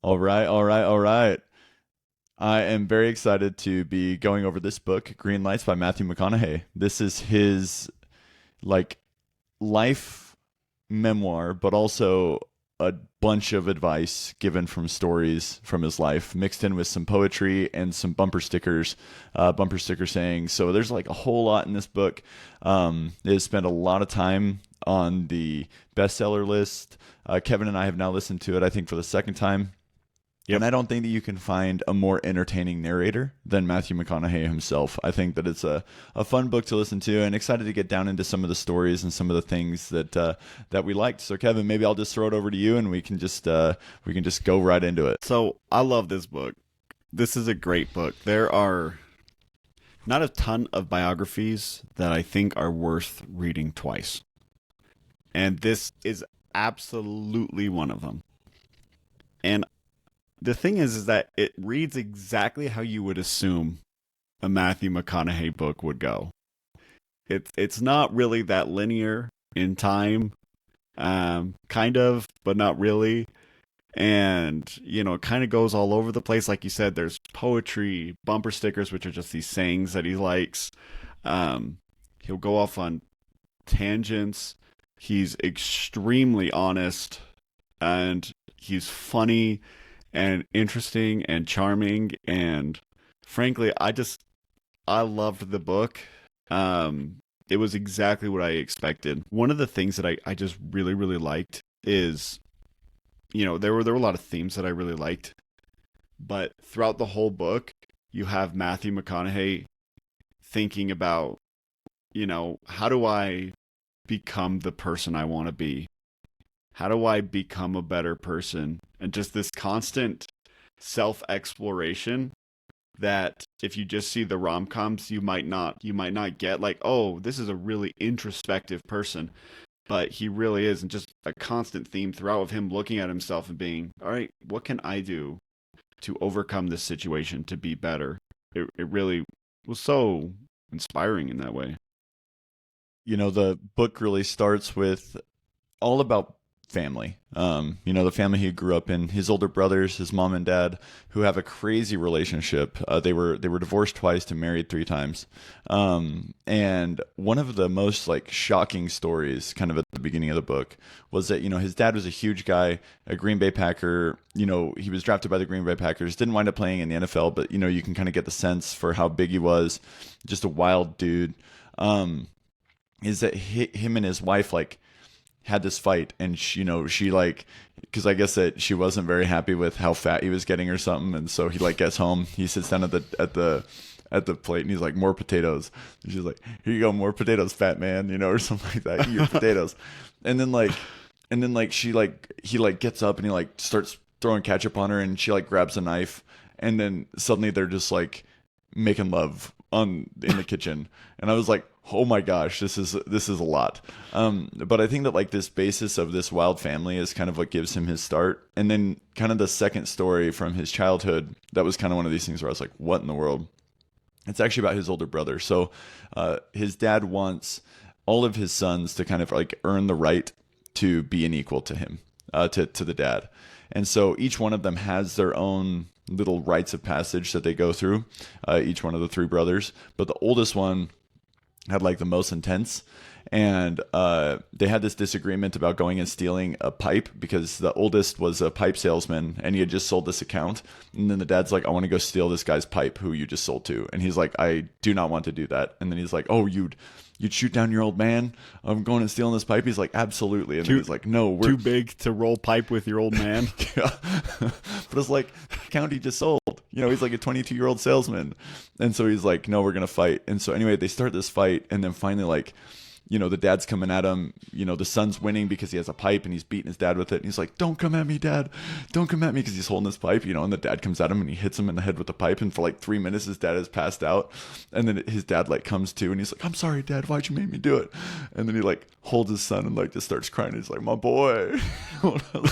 All right, all right, all right. I am very excited to be going over this book, Greenlights by Matthew McConaughey. This is his like life memoir, but also a bunch of advice given from stories from his life, mixed in with some poetry and some bumper sticker sayings. So there's like a whole lot in this book. It has spent a lot of time on the bestseller list. Kevin and I have now listened to it, I think, for the second time. And Yep. I don't think that you can find a more entertaining narrator than Matthew McConaughey himself. I think that it's a fun book to listen to, and excited to get down into some of the stories and some of the things that we liked. So, Kevin, maybe I'll just throw it over to you, and we can just go right into it. So I love this book. This is a great book. There are not a ton of biographies that I think are worth reading twice. And this is absolutely one of them. And the thing is that it reads exactly how you would assume a Matthew McConaughey book would go. It's not really that linear in time, kind of, but not really. And it kind of goes all over the place. Like you said, there's poetry, bumper stickers, which are just these sayings that he likes. He'll go off on tangents. He's extremely honest, and he's funny and interesting and charming. And frankly, I loved the book. It was exactly what I expected. One of the things that I just really, really liked is, there were a lot of themes that I really liked, but throughout the whole book, you have Matthew McConaughey thinking about, how do I become the person I want to be? How do I become a better person? And just this constant self-exploration that if you just see the rom-coms, you might not get, like, oh, this is a really introspective person. But he really is, and just a constant theme throughout of him looking at himself and being, all right, what can I do to overcome this situation to be better? It really was so inspiring in that way. The book really starts with all about family. The family he grew up in, his older brothers, his mom and dad, who have a crazy relationship. They were divorced twice and married three times. And one of the most like shocking stories, kind of at the beginning of the book, was that his dad was a huge guy, a Green Bay Packer. He was drafted by the Green Bay Packers, didn't wind up playing in the NFL, but you can kind of get the sense for how big he was, just a wild dude. Is that him and his wife like had this fight, and she like, because I guess that she wasn't very happy with how fat he was getting or something, and so he like gets home, he sits down at the plate, and he's like, more potatoes, and she's like, here you go, more potatoes, fat man, or something like that, eat your potatoes. And then he like gets up and he like starts throwing ketchup on her, and she like grabs a knife, and then suddenly they're just like making love in the kitchen, and I was like, oh my gosh, this is a lot. But I think that like this basis of this wild family is kind of what gives him his start, and then kind of the second story from his childhood, that was kind of one of these things where I was like, what in the world? It's actually about his older brother. So his dad wants all of his sons to kind of like earn the right to be an equal to him, to the dad. And so each one of them has their own little rites of passage that they go through, each one of the three brothers. But the oldest one had like the most intense, and they had this disagreement about going and stealing a pipe, because the oldest was a pipe salesman and he had just sold this account, and then the dad's like, I want to go steal this guy's pipe who you just sold to, and he's like, I do not want to do that. And then he's like, oh, you'd shoot down your old man? I'm going and stealing this pipe. He's like, absolutely. And then he's like, no, we're Too big to roll pipe with your old man. yeah. But it's like, County just sold. He's like a 22-year-old salesman. And so he's like, no, we're going to fight. And so anyway, they start this fight. And then finally, like, the dad's coming at him. The son's winning because he has a pipe and he's beating his dad with it. And he's like, don't come at me, Dad. Don't come at me, because he's holding this pipe, and the dad comes at him and he hits him in the head with the pipe. And for like 3 minutes, his dad is passed out. And then his dad like comes to, and he's like, I'm sorry, Dad. Why'd you make me do it? And then he like holds his son and like just starts crying. He's like, my boy.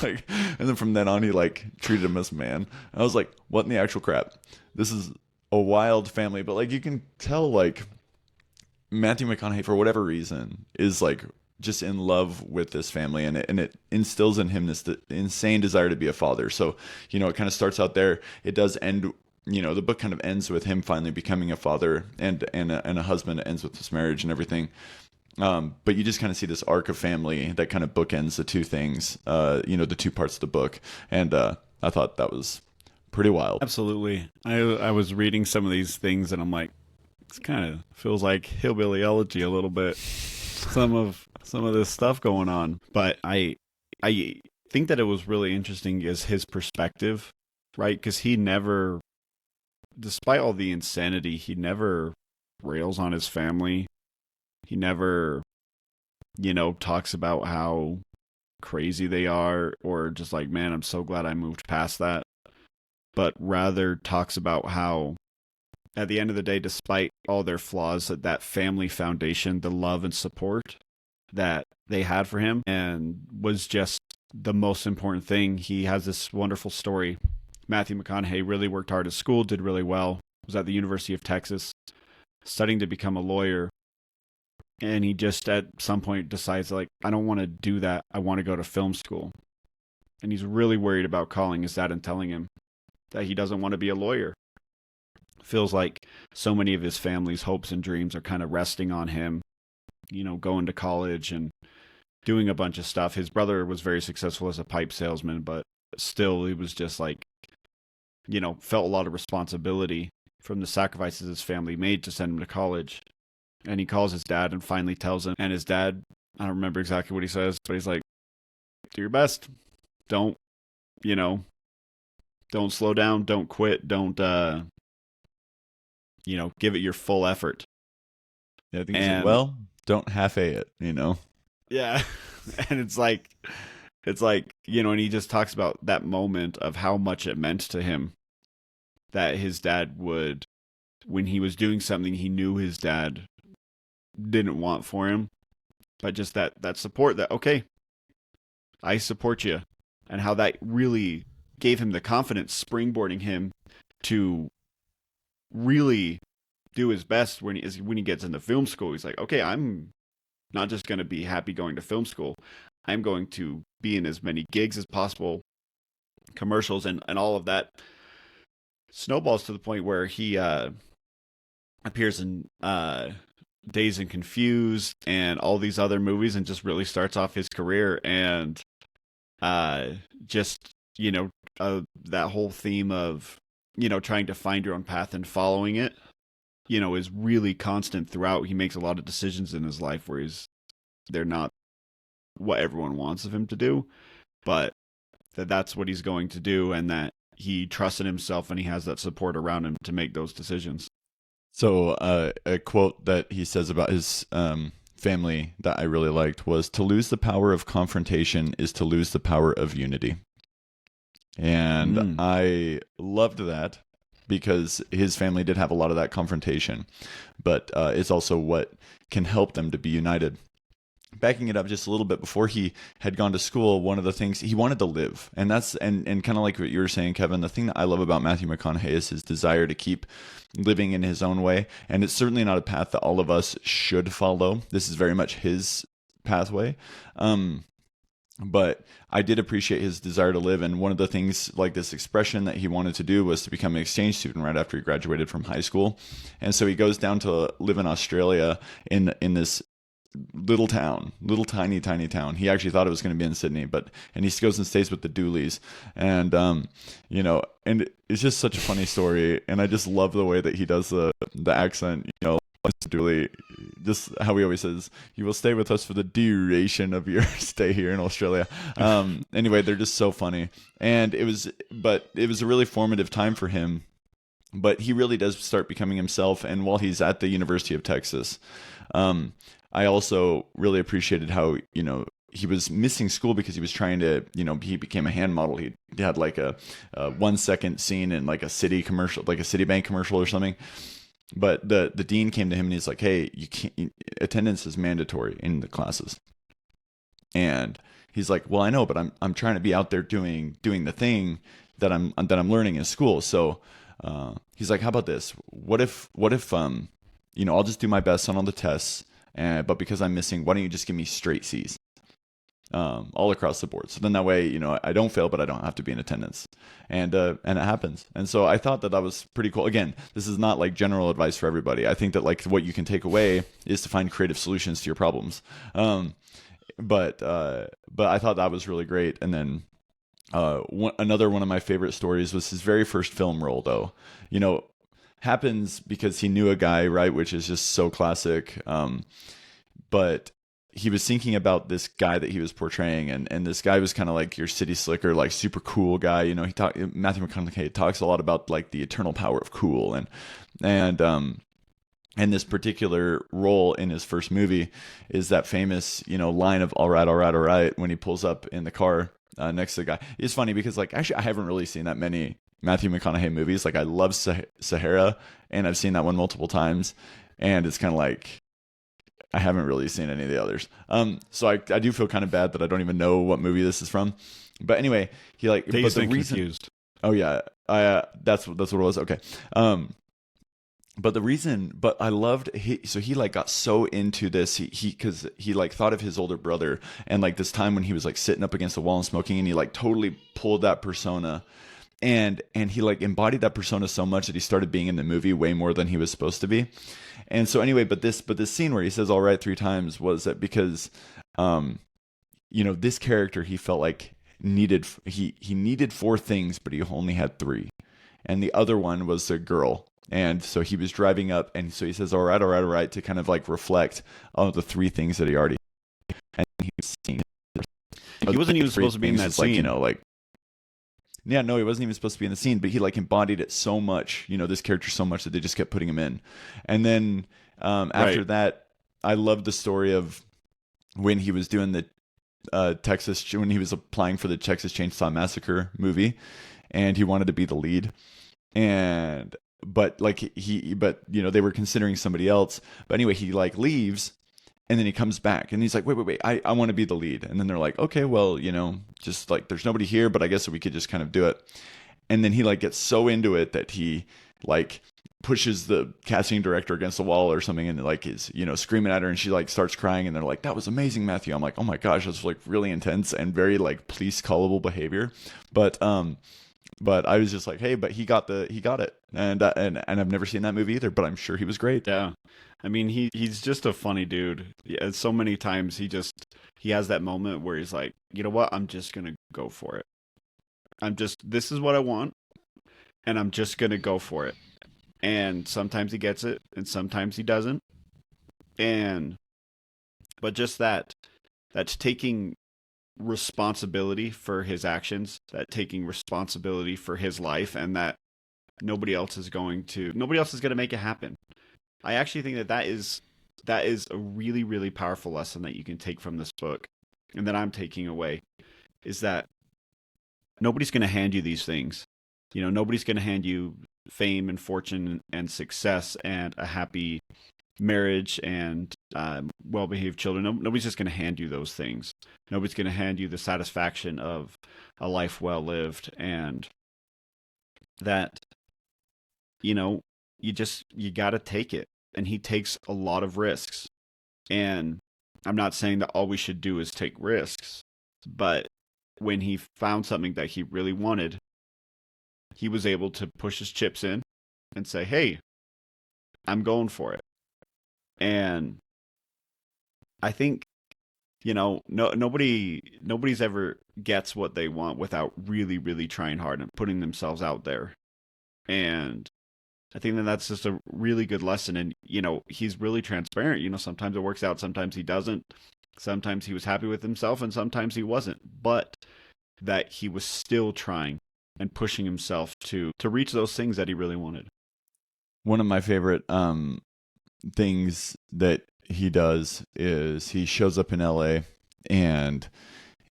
Like, and then from then on, he like treated him as a man. I was like, what in the actual crap? This is a wild family. But like, you can tell like Matthew McConaughey, for whatever reason, is like just in love with this family, and it instills in him this insane desire to be a father. So, it kind of starts out there. It does end, the book kind of ends with him finally becoming a father and a husband. It ends with this marriage and everything. But you just kind of see this arc of family that kind of bookends the two things, the two parts of the book. And I thought that was pretty wild. Absolutely. I was reading some of these things and I'm like, this kind of feels like hillbilly elegy a little bit. Some of this stuff going on. But I think that it was really interesting is his perspective, right? Because he never, despite all the insanity, he never rails on his family. He never, talks about how crazy they are or just like, man, I'm so glad I moved past that. But rather talks about how, at the end of the day, despite all their flaws, that family foundation, the love and support that they had for him, and was just the most important thing. He has this wonderful story. Matthew McConaughey really worked hard at school, did really well, was at the University of Texas, studying to become a lawyer. And he just at some point decides, like, I don't want to do that. I want to go to film school. And he's really worried about calling his dad and telling him that he doesn't want to be a lawyer. Feels like so many of his family's hopes and dreams are kind of resting on him, going to college and doing a bunch of stuff. His brother was very successful as a pipe salesman, but still he was just like, felt a lot of responsibility from the sacrifices his family made to send him to college. And he calls his dad and finally tells him, and his dad, I don't remember exactly what he says, but he's like, do your best. Don't slow down. Don't quit. Don't, give it your full effort. Yeah, I think he's like, well, don't half-a it, Yeah. And it's like, and he just talks about that moment of how much it meant to him that his dad would, when he was doing something he knew his dad didn't want for him, but just that support, that, okay, I support you, and how that really gave him the confidence, springboarding him to really do his best when he gets into film school. He's like, okay, I'm not just going to be happy going to film school. I'm going to be in as many gigs as possible, commercials, and all of that snowballs to the point where he appears in Dazed and Confused and all these other movies, and just really starts off his career. And that whole theme of, trying to find your own path and following it, is really constant throughout. He makes a lot of decisions in his life where they're not what everyone wants of him to do, but that's what he's going to do, and that he trusts in himself and he has that support around him to make those decisions. So a quote that he says about his family that I really liked was, to lose the power of confrontation is to lose the power of unity. And I loved that, because his family did have a lot of that confrontation, but it's also what can help them to be united. Backing it up just a little bit, before he had gone to school, one of the things he wanted to live, and that's and kind of like what you were saying, Kevin, the thing that I love about Matthew McConaughey is his desire to keep living in his own way. And it's certainly not a path that all of us should follow. This is very much his pathway. But I did appreciate his desire to live. And one of the things, like this expression that he wanted to do, was to become an exchange student right after he graduated from high school. And so he goes down to live in Australia in this little tiny town. He actually thought it was going to be in Sydney, and he goes and stays with the Dooleys, and and it's just such a funny story, and I just love the way that he does the accent, Mr. Dooley, just how he always says, "You will stay with us for the duration of your stay here in Australia." Anyway, they're just so funny, and it was a really formative time for him. But he really does start becoming himself, and while he's at the University of Texas, I also really appreciated how, he was missing school because he was trying to, he became a hand model. He had like a 1 second scene in like a city commercial, like a Citibank commercial or something. But the dean came to him and he's like, hey, you can't, attendance is mandatory in the classes. And he's like, well, I know, but I'm trying to be out there doing the thing that I'm learning in school. So he's like, how about this? What if I'll just do my best on all the tests, but because I'm missing, why don't you just give me straight C's, all across the board? So then that way, I don't fail, but I don't have to be in attendance, and it happens. And so I thought that was pretty cool. Again, this is not like general advice for everybody. I think that like what you can take away is to find creative solutions to your problems. But I thought that was really great. And then another one of my favorite stories was his very first film role, though. Happens because he knew a guy, right? Which is just so classic. But he was thinking about this guy that he was portraying, and this guy was kind of like your city slicker, like super cool guy. Matthew McConaughey talks a lot about like the eternal power of cool, and this particular role in his first movie is that famous, line of "all right, all right, all right" when he pulls up in the car next to the guy. It's funny because like actually I haven't really seen that many Matthew McConaughey movies. Like I love Sahara, and I've seen that one multiple times, and it's kind of like I haven't really seen any of the others. So I do feel kind of bad that I don't even know what movie this is from. But anyway, he like Dazed but the and reason. Confused. Oh yeah, that's what it was. Okay. But the reason, but I loved he like got so into this because he like thought of his older brother and like this time when he was like sitting up against the wall and smoking, and he like totally pulled that persona, and he like embodied that persona so much that he started being in the movie way more than he was supposed to be. And so anyway, but this scene where he says "all right" 3 times was that because this character he felt like he needed 4 things, but he only had 3, and the other one was a girl. And so he was driving up, and so he says, all right, all right, all right, to kind of like reflect on the 3 things that he already. And he was seeing. He wasn't even supposed to be in that scene. Yeah, no, he wasn't even supposed to be in the scene, but he like embodied it so much, this character so much that they just kept putting him in. And then after that, I loved the story of when he was doing the when he was applying for the Texas Chainsaw Massacre movie, and he wanted to be the lead, but they were considering somebody else. But anyway, he like leaves, and then he comes back and he's like, wait, I want to be the lead. And then they're like, okay, well, just like there's nobody here, but I guess we could just kind of do it. And then he like gets so into it that he like pushes the casting director against the wall or something, and like is screaming at her, and she like starts crying, and they're like, that was amazing, Matthew. I'm like, oh my gosh, that's like really intense and very like police callable behavior. But I was just like, hey, but he got it, and I've never seen that movie either, but I'm sure he was great. Yeah, I mean he's just a funny dude. Yeah, so many times he has that moment where he's like, you know what, I'm just gonna go for it. This is what I want, and I'm just gonna go for it. And sometimes he gets it, and sometimes he doesn't. But just that's taking responsibility for his actions, that taking responsibility for his life, and that nobody else is going to make it happen. I actually think that is a really, really powerful lesson that you can take from this book, and that I'm taking away, is that nobody's going to hand you these things. Nobody's going to hand you fame and fortune and success and a happy marriage and well-behaved children. Nobody's just going to hand you those things. Nobody's going to hand you the satisfaction of a life well lived, and that you got to take it. And he takes a lot of risks. And I'm not saying that all we should do is take risks, but when he found something that he really wanted, he was able to push his chips in and say, hey, I'm going for it. And I think, nobody's ever gets what they want without really, really trying hard and putting themselves out there. And I think that's just a really good lesson. And, he's really transparent. Sometimes it works out, sometimes he doesn't. Sometimes he was happy with himself, and sometimes he wasn't. But that he was still trying and pushing himself to reach those things that he really wanted. One of my favorite things that he does is he shows up in LA, and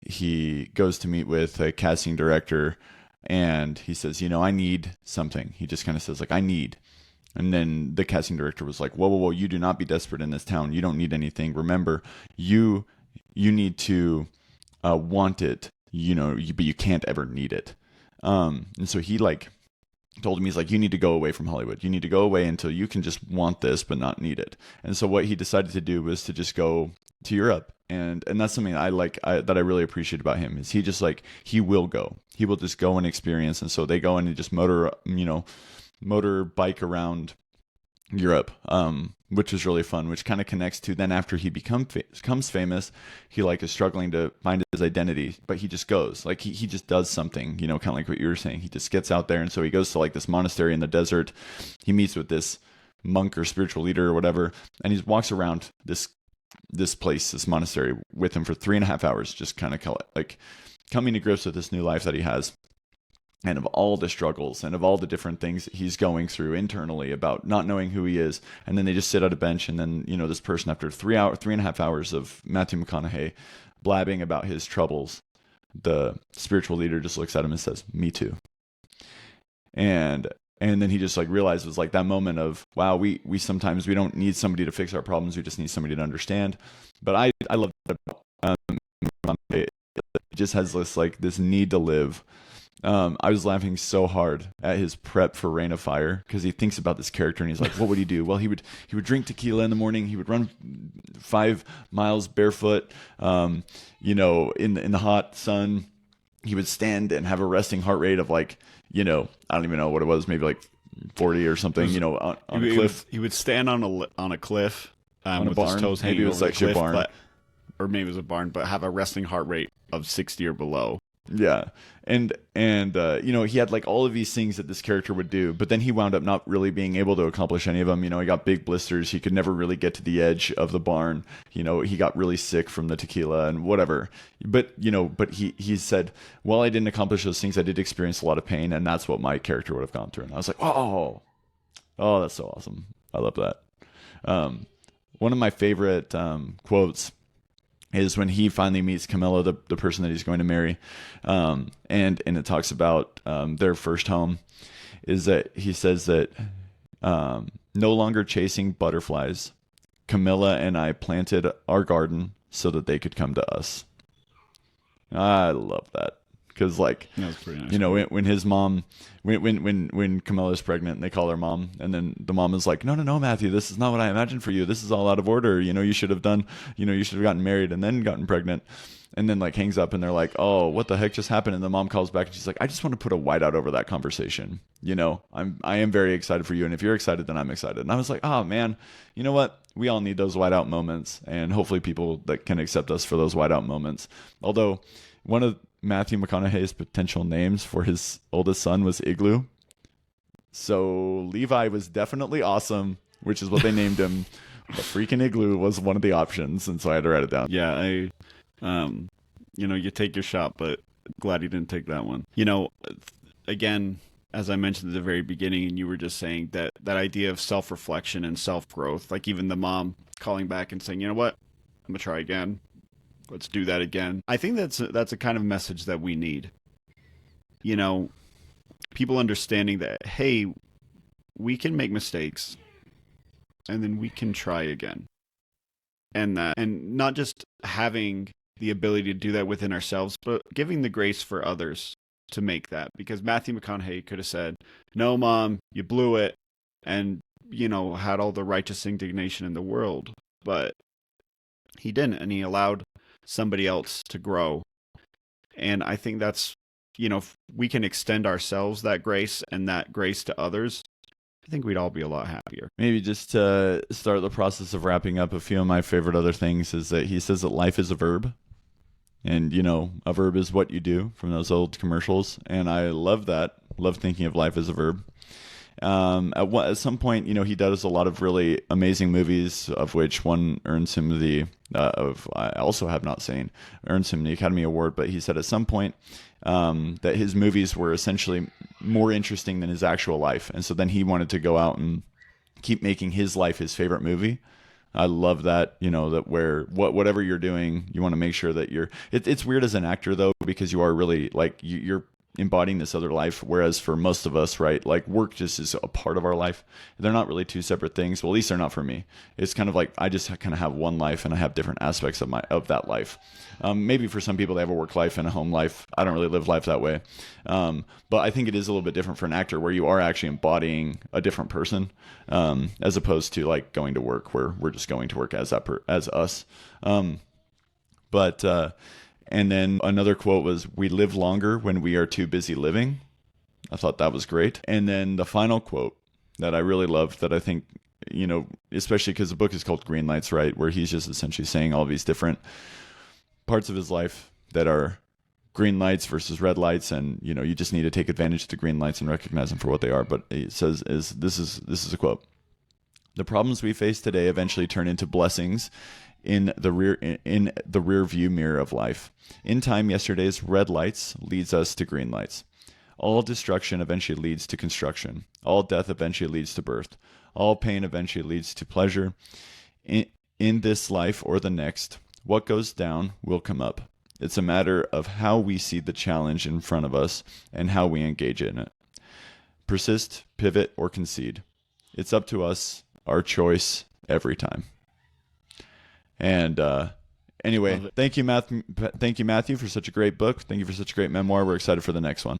he goes to meet with a casting director, and he says, I need something. He just kind of says like, I need. And then the casting director was like, whoa, you do not be desperate in this town. You don't need anything. Remember, you need to want it, but you can't ever need it. And so he like told him, he's like, you need to go away from Hollywood. You need to go away until you can just want this but not need it. And so what he decided to do was to just go to Europe. And that's something that I really appreciate about him, is he just like, he will go. He will just go and experience. And so they go and just motorbike around Europe, which is really fun, which kind of connects to then after he becomes famous, he like is struggling to find his identity, but he just goes, like he just does something, kind of like what you were saying. He just gets out there. And so he goes to like this monastery in the desert. He meets with this monk or spiritual leader or whatever, and he walks around this place, this monastery, with him for 3.5 hours, just kind of like coming to grips with this new life that he has, and of all the struggles and of all the different things that he's going through internally about not knowing who he is. And then they just sit at a bench, and then, this person, after 3.5 hours of Matthew McConaughey blabbing about his troubles, the spiritual leader just looks at him and says, "Me too." And then he just like realizes, like, that moment of, wow, we sometimes we don't need somebody to fix our problems. We just need somebody to understand. But I love that about it just has this need to live. I was laughing so hard at his prep for Reign of Fire, because he thinks about this character and he's like, what would he do? Well, he would drink tequila in the morning. He would run 5 miles barefoot, in the hot sun. He would stand and have a resting heart rate of like, I don't even know what it was, maybe like 40 or something, on a cliff. He would stand on a cliff, on a with barn. his toes hanging Maybe it was over like the cliff, a barn. or maybe it was a barn, but have a resting heart rate of 60 or below. Yeah. And he had like all of these things that this character would do, but then he wound up not really being able to accomplish any of them. He got big blisters. He could never really get to the edge of the barn. He got really sick from the tequila and whatever. But he said, well, I didn't accomplish those things. I did experience a lot of pain, and that's what my character would have gone through. And I was like, oh, that's so awesome. I love that. One of my favorite quotes is when he finally meets Camilla, the person that he's going to marry, and it talks about their first home, is that he says that no longer chasing butterflies, Camilla and I planted our garden so that they could come to us. I love that. Because like, that was pretty nice. When his mom, when Camilla's pregnant and they call her mom, and then the mom is like, no, Matthew, this is not what I imagined for you. This is all out of order. You should have gotten married and then gotten pregnant, and then like hangs up, and they're like, oh, what the heck just happened? And the mom calls back and she's like, I just want to put a whiteout over that conversation. I am very excited for you. And if you're excited, then I'm excited. And I was like, oh man, you know what? We all need those whiteout moments, and hopefully people that can accept us for those whiteout moments. Although one of Matthew McConaughey's potential names for his oldest son was Igloo. So Levi was definitely awesome, which is what they named him. But freaking Igloo was one of the options, and so I had to write it down. Yeah, you take your shot, but glad you didn't take that one. Again, as I mentioned at the very beginning, and you were just saying that idea of self-reflection and self-growth, like even the mom calling back and saying, you know what, I'm going to try again. Let's do that again. I think that's a kind of message that we need. People understanding that, hey, we can make mistakes and then we can try again. And not just having the ability to do that within ourselves, but giving the grace for others to make that. Because Matthew McConaughey could have said, no, Mom, you blew it, and, had all the righteous indignation in the world. But he didn't, and he allowed somebody else to grow. And I think that's, if we can extend ourselves that grace and that grace to others, I think we'd all be a lot happier. Maybe just to start the process of wrapping up, a few of my favorite other things is that he says that life is a verb. And, a verb is what you do, from those old commercials. And I love that. Love thinking of life as a verb. At some point, he does a lot of really amazing movies, of which one earns him I also have not seen, earns him the Academy Award. But he said at some point that his movies were essentially more interesting than his actual life. And so then he wanted to go out and keep making his life his favorite movie. I love that, that where whatever you're doing, you want to make sure that it's weird as an actor though, because you are really like you're embodying this other life. Whereas for most of us, right, like work just is a part of our life. They're not really two separate things. Well, at least they're not for me. It's kind of like I just kind of have one life, and I have different aspects of that life. Maybe for some people they have a work life and a home life. I don't really live life that way. But I think it is a little bit different for an actor, where you are actually embodying a different person, as opposed to like going to work, where we're just going to work as as us. And then another quote was, "We live longer when we are too busy living." I thought that was great. And then the final quote that I really loved, that I think, especially because the book is called Greenlights, right? Where he's just essentially saying all these different parts of his life that are green lights versus red lights. And, you just need to take advantage of the green lights and recognize them for what they are. But it says, this is a quote: "The problems we face today eventually turn into blessings in the rear view mirror of life. In time, yesterday's red lights leads us to green lights. All destruction eventually leads to construction. All death eventually leads to birth. All pain eventually leads to pleasure. In this life or the next, what goes down will come up. It's a matter of how we see the challenge in front of us and how we engage in it. Persist, pivot, or concede. It's up to us, our choice every time." And anyway, thank you, Matthew, for such a great book. Thank you for such a great memoir. We're excited for the next one.